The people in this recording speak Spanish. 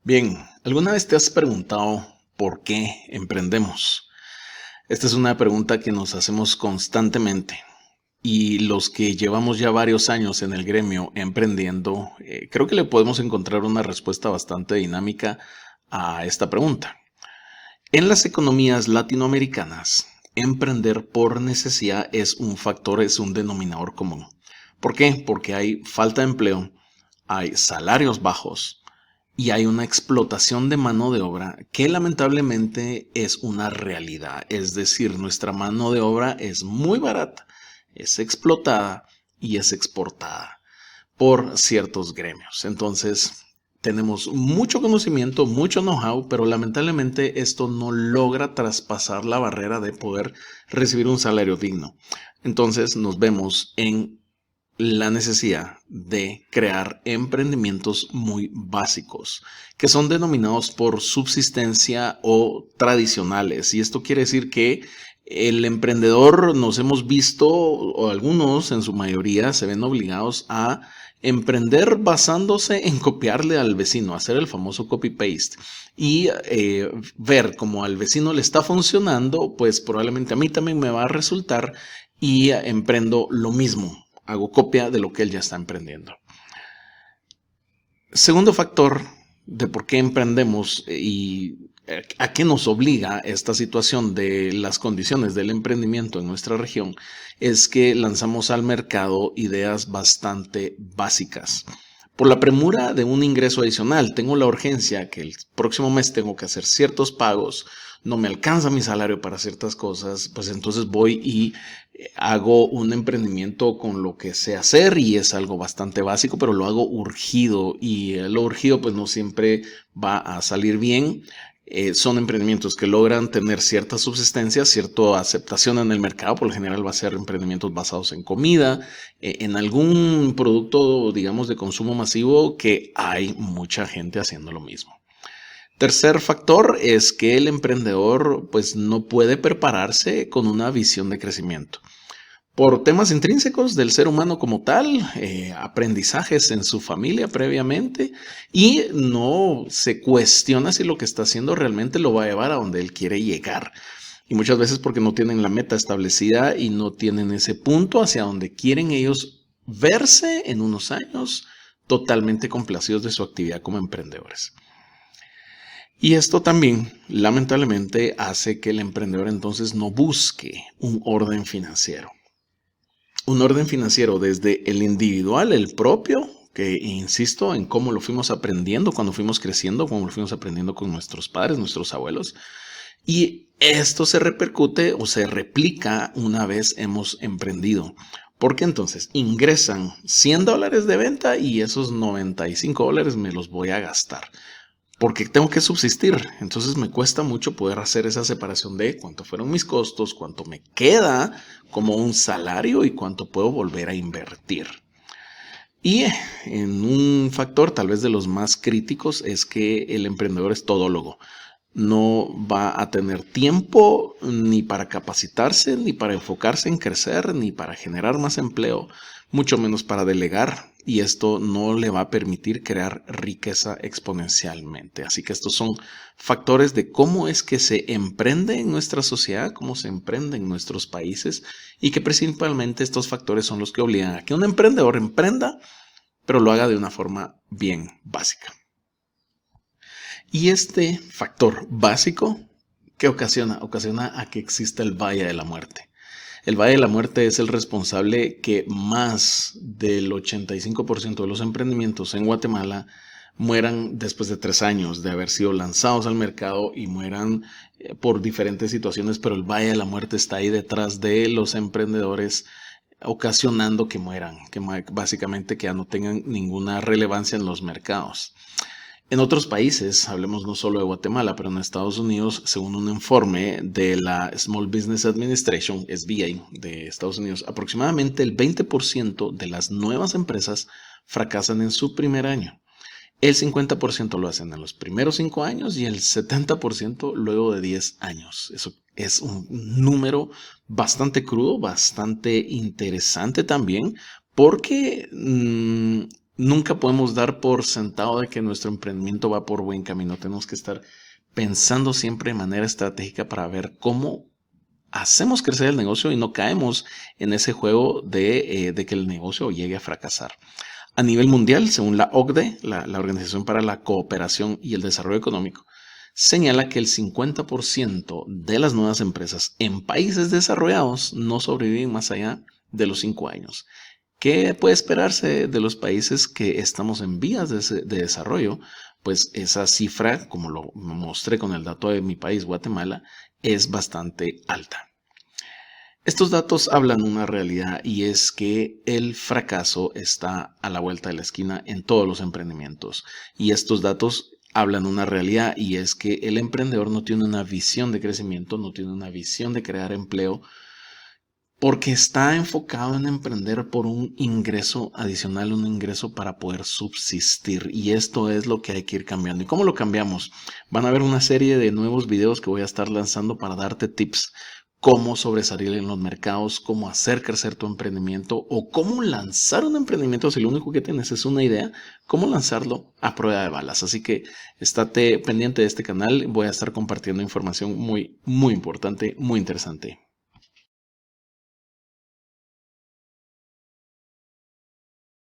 Bien, ¿alguna vez te has preguntado por qué emprendemos? Esta es una pregunta que nos hacemos constantemente y los que llevamos ya varios años en el gremio emprendiendo, creo que le podemos encontrar una respuesta bastante dinámica a esta pregunta. En las economías latinoamericanas, emprender por necesidad es un factor, es un denominador común. ¿Por qué? Porque hay falta de empleo, hay salarios bajos y hay una explotación de mano de obra que lamentablemente es una realidad. Es decir, nuestra mano de obra es muy barata, es explotada y es exportada por ciertos gremios. Entonces, tenemos mucho conocimiento, mucho know-how, pero lamentablemente esto no logra traspasar la barrera de poder recibir un salario digno. Entonces, nos vemos en la necesidad de crear emprendimientos muy básicos, que son denominados por subsistencia o tradicionales. Y esto quiere decir que el emprendedor nos hemos visto, o algunos en su mayoría, se ven obligados a emprender basándose en copiarle al vecino, hacer el famoso copy-paste y ver cómo al vecino le está funcionando, pues probablemente a mí también me va a resultar y emprendo lo mismo, hago copia de lo que él ya está emprendiendo. Segundo factor de por qué emprendemos y a qué nos obliga esta situación de las condiciones del emprendimiento en nuestra región es que lanzamos al mercado ideas bastante básicas. Por la premura de un ingreso adicional, tengo la urgencia que el próximo mes tengo que hacer ciertos pagos, no me alcanza mi salario para ciertas cosas, pues entonces voy y hago un emprendimiento con lo que sé hacer y es algo bastante básico, pero lo hago urgido y lo urgido pues no siempre va a salir bien. Son emprendimientos que logran tener cierta subsistencia, cierta aceptación en el mercado. Por lo general va a ser emprendimientos basados en comida, en algún producto, digamos, de consumo masivo que hay mucha gente haciendo lo mismo. Tercer factor es que el emprendedor pues no puede prepararse con una visión de crecimiento. Por temas intrínsecos del ser humano como tal, aprendizajes en su familia previamente y no se cuestiona si lo que está haciendo realmente lo va a llevar a donde él quiere llegar. Y muchas veces porque no tienen la meta establecida y no tienen ese punto hacia donde quieren ellos verse en unos años totalmente complacidos de su actividad como emprendedores. Y esto también, lamentablemente, hace que el emprendedor entonces no busque un orden financiero. Un orden financiero desde el individual, el propio, que insisto en cómo lo fuimos aprendiendo cuando fuimos creciendo, cómo lo fuimos aprendiendo con nuestros padres, nuestros abuelos. Y esto se repercute o se replica una vez hemos emprendido. Porque entonces ingresan $100 de venta y esos $95 me los voy a gastar porque tengo que subsistir. Entonces me cuesta mucho poder hacer esa separación de cuánto fueron mis costos, cuánto me queda como un salario y cuánto puedo volver a invertir. Y en un factor tal vez de los más críticos es que el emprendedor es todólogo. No va a tener tiempo ni para capacitarse, ni para enfocarse en crecer, ni para generar más empleo, mucho menos para delegar. Y esto no le va a permitir crear riqueza exponencialmente. Así que estos son factores de cómo es que se emprende en nuestra sociedad, cómo se emprende en nuestros países y que principalmente estos factores son los que obligan a que un emprendedor emprenda, pero lo haga de una forma bien básica. Y este factor básico que ocasiona a que exista el Valle de la Muerte. El Valle de la Muerte es el responsable que más del 85% de los emprendimientos en Guatemala mueran después de 3 años de haber sido lanzados al mercado y mueran por diferentes situaciones, pero el Valle de la Muerte está ahí detrás de los emprendedores ocasionando que mueran, que básicamente que ya no tengan ninguna relevancia en los mercados. En otros países, hablemos no solo de Guatemala, pero en Estados Unidos, según un informe de la Small Business Administration, SBA, de Estados Unidos, aproximadamente el 20% de las nuevas empresas fracasan en su primer año. El 50% lo hacen en los primeros 5 años y el 70% luego de 10 años. Eso es un número bastante crudo, bastante interesante también, porque nunca podemos dar por sentado de que nuestro emprendimiento va por buen camino. Tenemos que estar pensando siempre de manera estratégica para ver cómo hacemos crecer el negocio y no caemos en ese juego de que el negocio llegue a fracasar. A nivel mundial, según la OCDE, la Organización para la Cooperación y el Desarrollo Económico, señala que el 50% de las nuevas empresas en países desarrollados no sobreviven más allá de los 5 años. ¿Qué puede esperarse de los países que estamos en vías de desarrollo? Pues esa cifra, como lo mostré con el dato de mi país, Guatemala, es bastante alta. Estos datos hablan una realidad y es que el fracaso está a la vuelta de la esquina en todos los emprendimientos. Y estos datos hablan una realidad y es que el emprendedor no tiene una visión de crecimiento, no tiene una visión de crear empleo, porque está enfocado en emprender por un ingreso adicional, un ingreso para poder subsistir. Y esto es lo que hay que ir cambiando. ¿Y cómo lo cambiamos? Van a haber una serie de nuevos videos que voy a estar lanzando para darte tips. Cómo sobresalir en los mercados, cómo hacer crecer tu emprendimiento o cómo lanzar un emprendimiento si lo único que tienes es una idea, cómo lanzarlo a prueba de balas. Así que estate pendiente de este canal. Voy a estar compartiendo información muy, muy importante, muy interesante.